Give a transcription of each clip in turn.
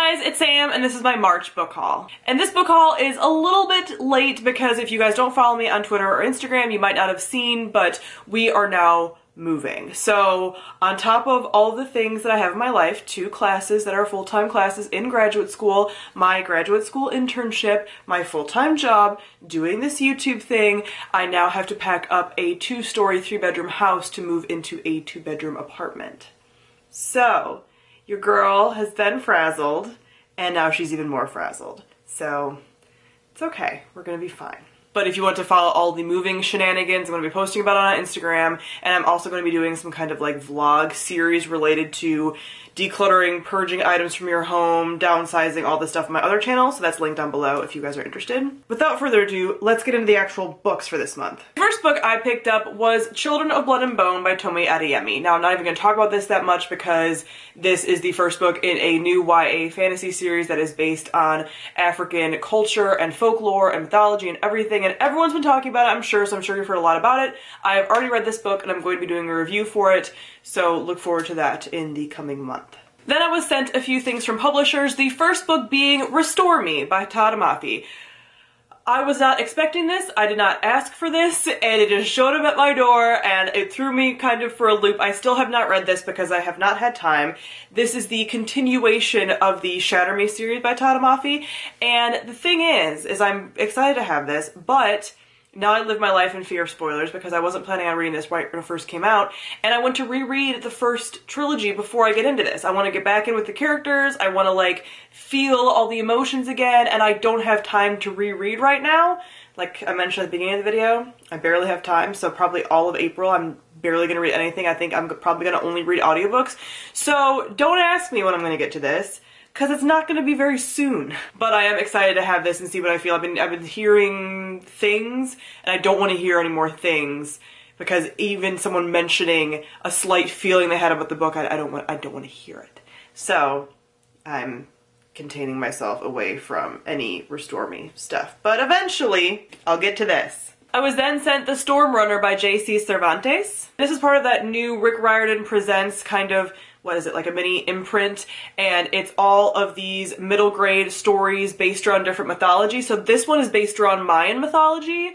Hey guys, it's Sam and this is my March book haul. And this book haul is a little bit late because if you guys don't follow me on Twitter or Instagram, you might not have seen, but we are now moving. So on top of all the things that I have in my life, 2 classes that are full-time classes in graduate school, my graduate school internship, my full-time job, doing this YouTube thing, I now have to pack up a 2-story, 3-bedroom house to move into a 2-bedroom apartment. So your girl has been frazzled, and now she's even more frazzled. So it's okay, we're gonna be fine. But if you want to follow all the moving shenanigans, I'm going to be posting about it on Instagram, and I'm also going to be doing some kind of like vlog series related to decluttering, purging items from your home, downsizing, all this stuff on my other channel, so that's linked down below if you guys are interested. Without further ado, let's get into the actual books for this month. The first book I picked up was Children of Blood and Bone by Tomi Adeyemi. Now, I'm not even going to talk about this that much because this is the first book in a new YA fantasy series that is based on African culture and folklore and mythology and everything, and everyone's been talking about it, I'm sure, so I'm sure you've heard a lot about it. I have already read this book and I'm going to be doing a review for it, so look forward to that in the coming month. Then I was sent a few things from publishers, the first book being Restore Me by Todd Mafi. I was not expecting this, I did not ask for this, and it just showed up at my door and it threw me kind of for a loop. I still have not read this because I have not had time. This is the continuation of the Shatter Me series by Todd Mafi, and the thing is I'm excited to have this, but now I live my life in fear of spoilers because I wasn't planning on reading this right when it first came out, and I want to reread the first trilogy before I get into this. I want to get back in with the characters, I want to like feel all the emotions again, and I don't have time to reread right now. Like I mentioned at the beginning of the video, I barely have time, so probably all of April I'm barely going to read anything. I think I'm probably going to only read audiobooks, so don't ask me when I'm going to get to this, because it's not going to be very soon. But I am excited to have this and see what I feel. I've been hearing things, and I don't want to hear any more things, because even someone mentioning a slight feeling they had about the book, I don't want to hear it. So I'm containing myself away from any Restore Me stuff. But eventually, I'll get to this. I was then sent The Storm Runner by J.C. Cervantes. This is part of that new Rick Riordan Presents kind of, what is it, like a mini imprint, and it's all of these middle grade stories based around different mythology. So this one is based around Mayan mythology.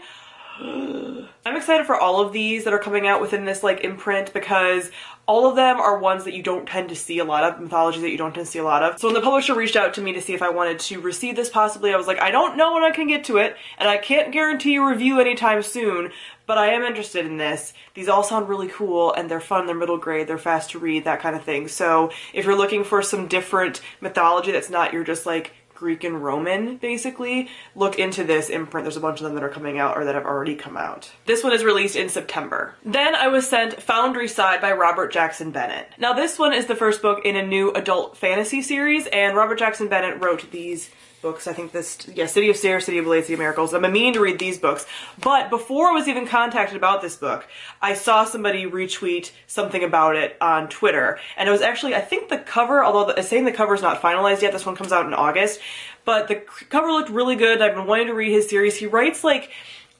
I'm excited for all of these that are coming out within this like imprint because all of them are ones that you don't tend to see a lot of, mythologies that you don't tend to see a lot of. So when the publisher reached out to me to see if I wanted to receive this possibly, I was like, I don't know when I can get to it, and I can't guarantee a review anytime soon, but I am interested in this. These all sound really cool, and they're fun, they're middle grade, they're fast to read, that kind of thing. So if you're looking for some different mythology that's not your just like Greek and Roman, basically, look into this imprint. There's a bunch of them that are coming out or that have already come out. This one is released in September. Then I was sent Foundry Site by Robert Jackson Bennett. Now this one is the first book in a new adult fantasy series, and Robert Jackson Bennett wrote these books. I think this, yeah, City of Stairs, City of Blades, City of Miracles. I've been meaning to read these books, but before I was even contacted about this book, I saw somebody retweet something about it on Twitter, and it was actually, I think the cover, although it's saying the cover's not finalized yet, this one comes out in August, but the cover looked really good. I've been wanting to read his series. He writes like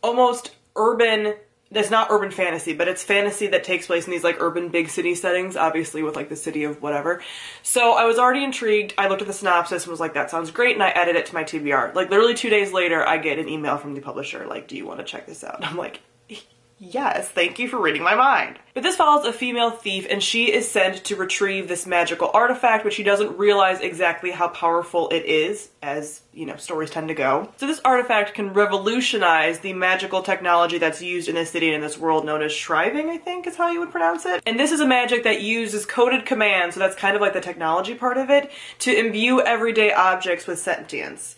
almost urban, it's not urban fantasy, but it's fantasy that takes place in these like urban big city settings, obviously with like the city of whatever. So I was already intrigued. I looked at the synopsis and was like, that sounds great, and I added it to my TBR. Like literally 2 days later, I get an email from the publisher like, do you want to check this out? And I'm like, yes, thank you for reading my mind. But this follows a female thief, and she is sent to retrieve this magical artifact, but she doesn't realize exactly how powerful it is, as, you know, stories tend to go. So this artifact can revolutionize the magical technology that's used in this city and in this world known as shriving, I think is how you would pronounce it. And this is a magic that uses coded commands, so that's kind of like the technology part of it, to imbue everyday objects with sentience.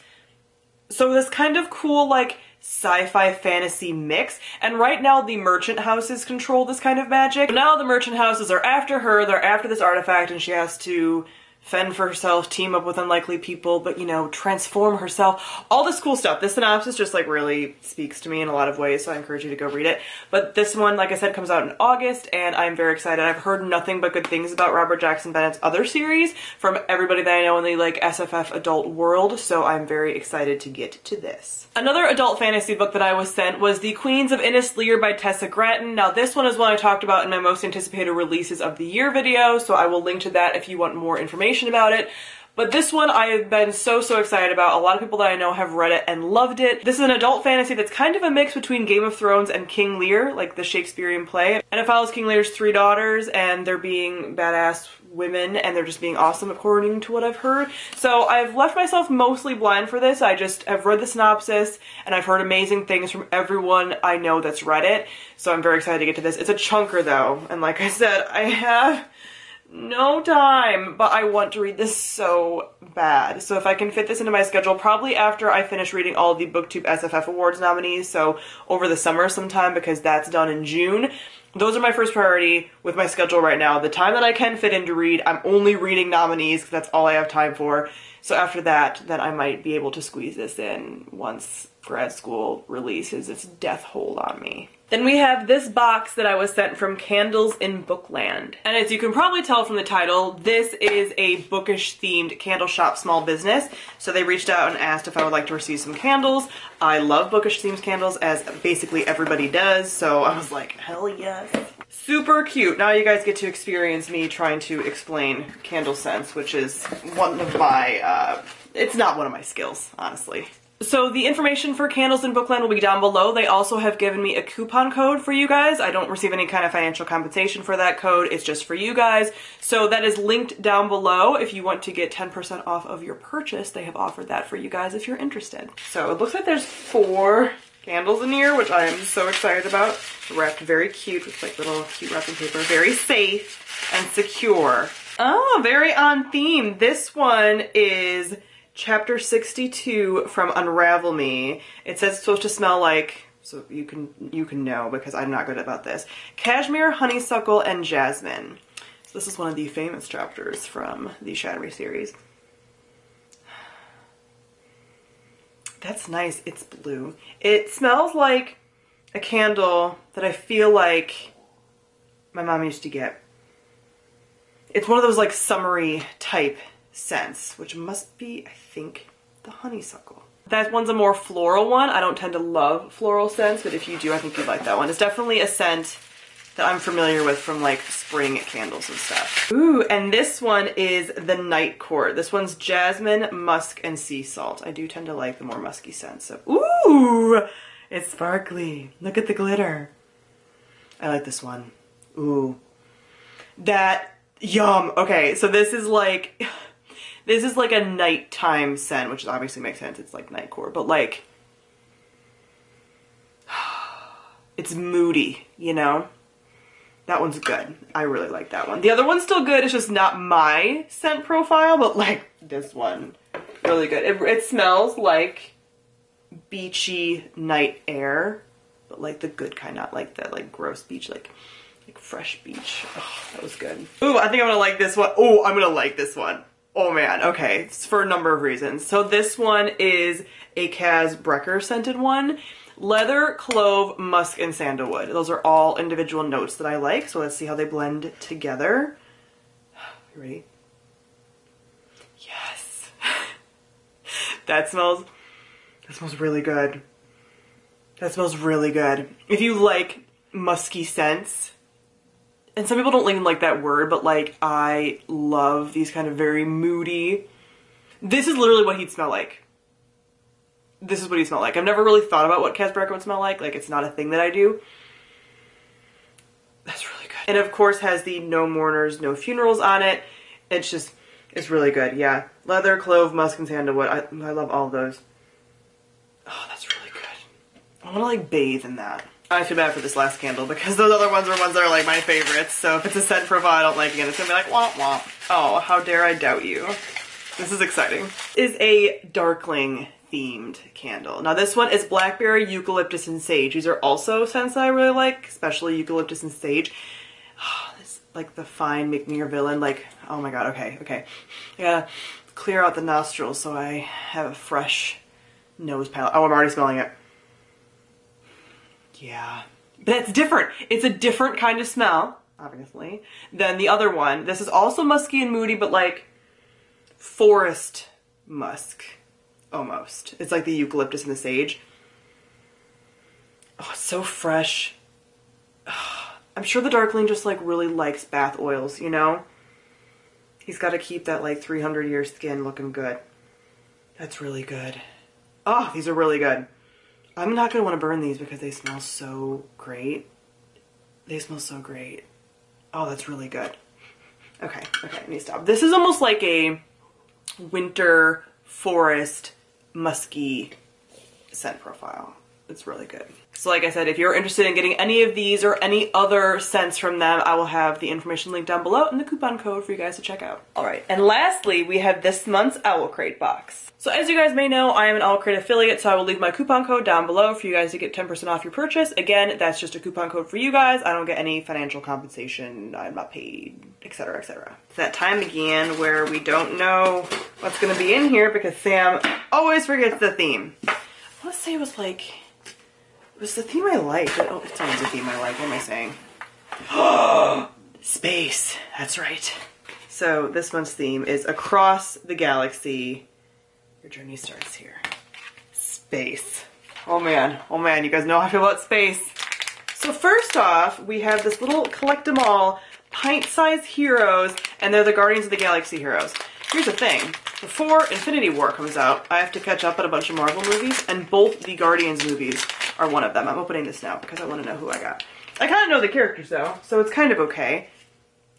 So this kind of cool, like, sci-fi fantasy mix, and right now the merchant houses control this kind of magic. But now the merchant houses are after her, they're after this artifact, and she has to fend for herself, team up with unlikely people, but you know, transform herself, all this cool stuff. This synopsis just like really speaks to me in a lot of ways, so I encourage you to go read it. But this one, like I said, comes out in August, and I'm very excited. I've heard nothing but good things about Robert Jackson Bennett's other series from everybody that I know in the like SFF adult world, so I'm very excited to get to this. Another adult fantasy book that I was sent was The Queens of Ennis Lear by Tessa Gratton. Now this one is one I talked about in my most anticipated releases of the year video, so I will link to that if you want more information about it. But this one I have been so excited about. A lot of people that I know have read it and loved it. This is an adult fantasy that's kind of a mix between Game of Thrones and King Lear, like the Shakespearean play. And it follows King Lear's 3 daughters, and they're being badass women, and they're just being awesome according to what I've heard. So I've left myself mostly blind for this. I've read the synopsis, and I've heard amazing things from everyone I know that's read it. So I'm very excited to get to this. It's a chunker though, and like I said, I have no time, but I want to read this so bad. So if I can fit this into my schedule, probably after I finish reading all the BookTube SFF Awards nominees, so over the summer sometime, because that's done in June. Those are my first priority with my schedule right now. The time that I can fit in to read, I'm only reading nominees because that's all I have time for. So after that, then I might be able to squeeze this in once grad school releases its death hold on me. Then we have this box that I was sent from Candles in Bookland. And as you can probably tell from the title, this is a bookish themed candle shop small business. So they reached out and asked if I would like to receive some candles. I love bookish themed candles, as basically everybody does. So I was like, hell yes. Super cute. Now you guys get to experience me trying to explain candle scents, which is one of my, it's not one of my skills, honestly. So the information for Candles in Bookland will be down below. They also have given me a coupon code for you guys. I don't receive any kind of financial compensation for that code. It's just for you guys. So that is linked down below. If you want to get 10% off of your purchase, they have offered that for you guys if you're interested. So it looks like there's 4 candles in here, which I am so excited about. Wrapped very cute with like little cute wrapping paper. Very safe and secure. Oh, very on theme. This one is Chapter 62 from Unravel Me. It says it's supposed to smell like, so you can know because I'm not good about this, cashmere, honeysuckle, and jasmine. So this is one of the famous chapters from the Shadowy series. That's nice. It's blue. It smells like a candle that I feel like my mom used to get. It's one of those like summery type scents, which must be, I think, the honeysuckle. That one's a more floral one. I don't tend to love floral scents, but if you do, I think you'd like that one. It's definitely a scent that I'm familiar with from like spring candles and stuff. Ooh, and this one is the Night Court. This one's jasmine, musk, and sea salt. I do tend to like the more musky scents. So, ooh, it's sparkly. Look at the glitter. I like this one. Ooh, that, yum. Okay, so this is like a nighttime scent, which obviously makes sense. It's like nightcore, but like, it's moody, you know? That one's good. I really like that one. The other one's still good. It's just not my scent profile, but like this one, really good. It smells like beachy night air, but like the good kind, not like the like gross beach, like fresh beach. Oh, that was good. Ooh, I think I'm gonna like this one. Oh, I'm gonna like this one. Oh man, okay, it's for a number of reasons. So this one is a Kaz Brecker scented one. Leather, clove, musk, and sandalwood. Those are all individual notes that I like, so let's see how they blend together. You ready? Yes. That smells really good. That smells really good. If you like musky scents, and some people don't even like that word, but like I love these kind of very moody. This is literally what he'd smell like. This is what he smelled like. I've never really thought about what Kaz Brecker would smell like. Like, it's not a thing that I do. That's really good. And of course has the no mourners, no funerals on it. It's really good. Yeah. Leather, clove, musk, and sandalwood. I love all of those. Oh, that's really good. I want to like bathe in that. I feel bad for this last candle because those other ones are ones that are like my favorites. So if it's a scent profile I don't like again, it's gonna be like womp womp. Oh, how dare I doubt you. This is exciting. This is a Darkling themed candle. Now this one is blackberry, eucalyptus, and sage. These are also scents that I really like, especially eucalyptus and sage. Oh, this like the fine make me your villain. Like, oh my god, okay. I gotta clear out the nostrils so I have a fresh nose palette. Oh, I'm already smelling it. Yeah. But it's different. It's a different kind of smell, obviously, than the other one. This is also musky and moody, but like forest musk. Almost. It's like the eucalyptus and the sage. Oh, it's so fresh. Oh, I'm sure the Darkling just like really likes bath oils, you know? He's got to keep that like 300-year skin looking good. That's really good. Oh, these are really good. I'm not gonna want to burn these because they smell so great. They smell so great. Oh, that's really good. Okay, I need to stop. This is almost like a winter forest musky scent profile. It's really good. So like I said, if you're interested in getting any of these or any other scents from them, I will have the information linked down below and the coupon code for you guys to check out. All right, and lastly, we have this month's OwlCrate box. So as you guys may know, I am an OwlCrate affiliate, so I will leave my coupon code down below for you guys to get 10% off your purchase. Again, that's just a coupon code for you guys. I don't get any financial compensation. I'm not paid, etc., etc. It's that time again where we don't know what's gonna be in here because Sam always forgets the theme. Let's say it was like, it was the theme I liked. Oh, it's always the theme I like. What am I saying? Space. That's right. So this month's theme is across the galaxy. Your journey starts here. Space. Oh man, you guys know how I feel about space. So first off, we have this little collect 'em all pint-sized heroes, and they're the Guardians of the Galaxy heroes. Here's the thing. Before Infinity War comes out, I have to catch up on a bunch of Marvel movies, and both the Guardians movies are one of them. I'm opening this now because I want to know who I got. I kind of know the characters though, so it's kind of okay.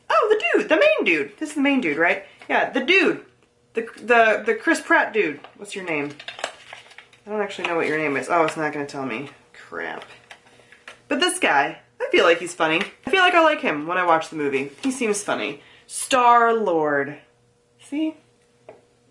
Oh, the dude, the main dude. This is the main dude, right? Yeah, the dude. The Chris Pratt dude. What's your name? I don't actually know what your name is. Oh, it's not going to tell me. Crap. But this guy, I feel like he's funny. I feel like I like him when I watch the movie. He seems funny. Star-Lord. See?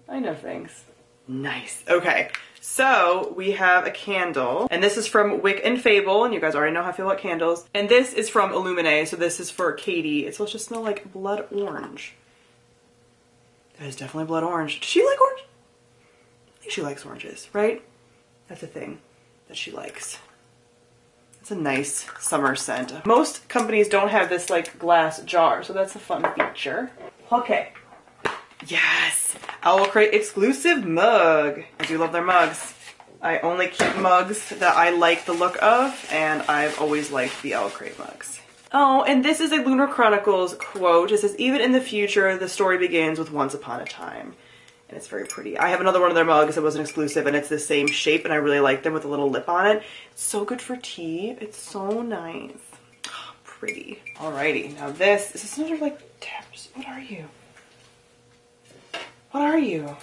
I know things. Nice. Okay. So we have a candle, and this is from Wick and Fable, and you guys already know how I feel about candles. And this is from Illuminae, so this is for Katie. It's supposed to smell like blood orange. That is definitely blood orange. Does she like orange? I think she likes oranges, right? That's a thing that she likes. It's a nice summer scent. Most companies don't have this like glass jar, so that's a fun feature. Okay. Yes! OwlCrate exclusive mug. I do love their mugs. I only keep mugs that I like the look of, and I've always liked the OwlCrate mugs. Oh, and this is a Lunar Chronicles quote. It says, "Even in the future, the story begins with once upon a time." And it's very pretty. I have another one of their mugs that wasn't exclusive, and it's the same shape, and I really like them with a little lip on it. It's so good for tea. It's so nice. Oh, pretty. Alrighty, now this is another like tabs. What are you? What are you?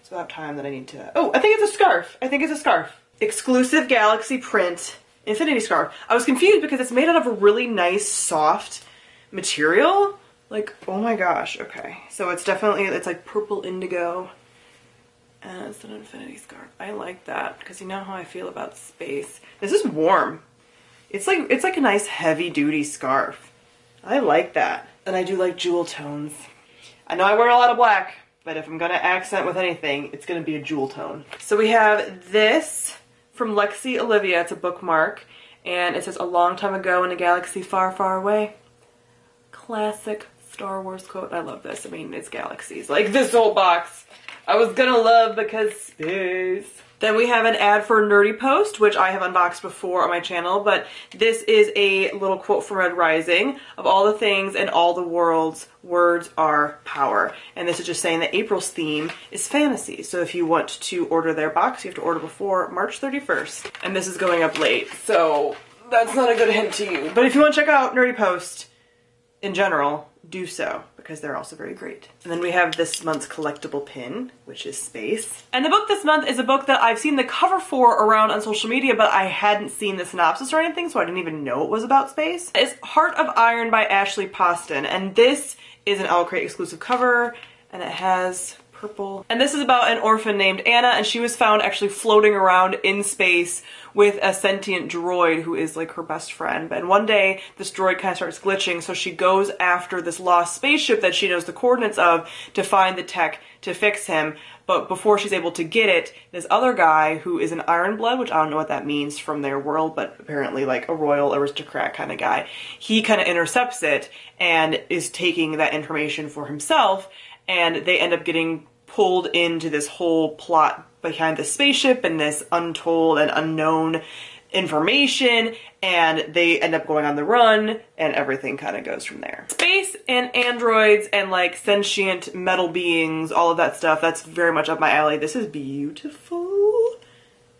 It's about time that I need to... Oh, I think it's a scarf. I think it's a scarf. Exclusive Galaxy print infinity scarf. I was confused because it's made out of a really nice, soft material. Like, oh my gosh. Okay. So it's definitely, it's like purple indigo. And it's an infinity scarf. I like that because you know how I feel about space. This is warm. It's like a nice heavy duty scarf. I like that. And I do like jewel tones. I know I wear a lot of black, but if I'm gonna accent with anything, it's gonna be a jewel tone. So we have this from Lexi Olivia. It's a bookmark, and it says, "A long time ago in a galaxy far, far away." Classic Star Wars quote. I love this. I mean, it's galaxies. Like this whole box, I was gonna love because space. Then we have an ad for Nerdy Post, which I have unboxed before on my channel, but this is a little quote from Red Rising. "Of all the things and all the worlds, words are power." And this is just saying that April's theme is fantasy. So if you want to order their box, you have to order before March 31st. And this is going up late, so that's not a good hint to you. But if you want to check out Nerdy Post in general, do so, because they're also very great. And then we have this month's collectible pin, which is space. And the book this month is a book that I've seen the cover for around on social media, but I hadn't seen the synopsis or anything, so I didn't even know it was about space. It's Heart of Iron by Ashley Poston, and this is an OwlCrate exclusive cover, and it has purple. And this is about an orphan named Anna, and she was found actually floating around in space with a sentient droid who is like her best friend. And one day this droid kind of starts glitching, so she goes after this lost spaceship that she knows the coordinates of to find the tech to fix him. But before she's able to get it, this other guy who is an Ironblood, which I don't know what that means from their world, but apparently like a royal aristocrat kind of guy, he kind of intercepts it and is taking that information for himself, and they end up getting pulled into this whole plot behind the spaceship and this untold and unknown information, and they end up going on the run, and everything kind of goes from there. Space and androids and like sentient metal beings, all of that stuff, that's very much up my alley. This is beautiful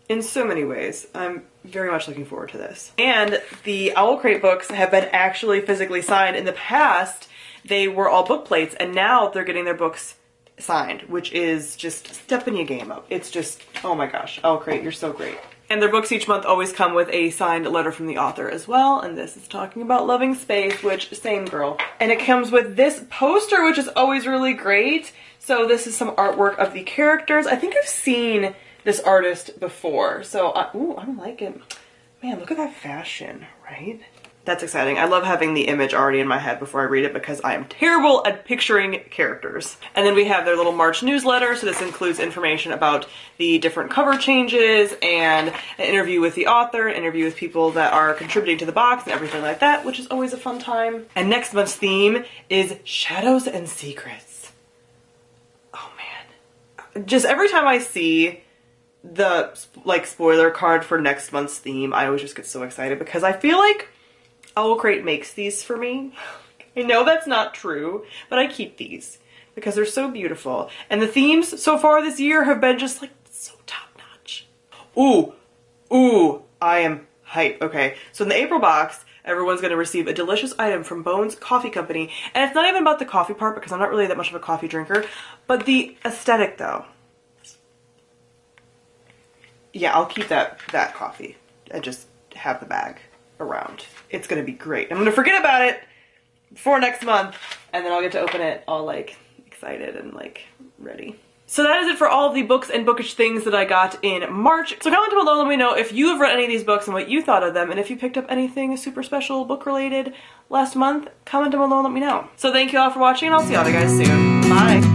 in so many ways. I'm very much looking forward to this. And the OwlCrate books have been actually physically signed. In the past, they were all book plates, and now they're getting their books signed, which is just stepping your game up. It's just, oh my gosh, OwlCrate, you're so great. And their books each month always come with a signed letter from the author as well, and this is talking about loving space, which, same girl. And it comes with this poster, which is always really great. So this is some artwork of the characters. I think I've seen this artist before, so, ooh, I like it. Man, look at that fashion, right? That's exciting. I love having the image already in my head before I read it because I am terrible at picturing characters. And then we have their little March newsletter, so this includes information about the different cover changes and an interview with the author, an interview with people that are contributing to the box and everything like that, which is always a fun time. And next month's theme is Shadows and Secrets. Oh man. Just every time I see the like spoiler card for next month's theme, I always just get so excited because I feel like OwlCrate makes these for me. I know that's not true, but I keep these because they're so beautiful. And the themes so far this year have been just like so top notch. Ooh, I am hype. Okay, so in the April box, everyone's gonna receive a delicious item from Bones Coffee Company. And it's not even about the coffee part because I'm not really that much of a coffee drinker, but the aesthetic though. Yeah, I'll keep that coffee and just have the bag around. It's gonna be great. I'm gonna forget about it before next month, and then I'll get to open it all like excited and like ready. So that is it for all of the books and bookish things that I got in March. So comment down below, let me know if you have read any of these books and what you thought of them, and if you picked up anything super special book related last month, comment down below and let me know. So thank you all for watching, and I'll see y'all guys soon. Bye.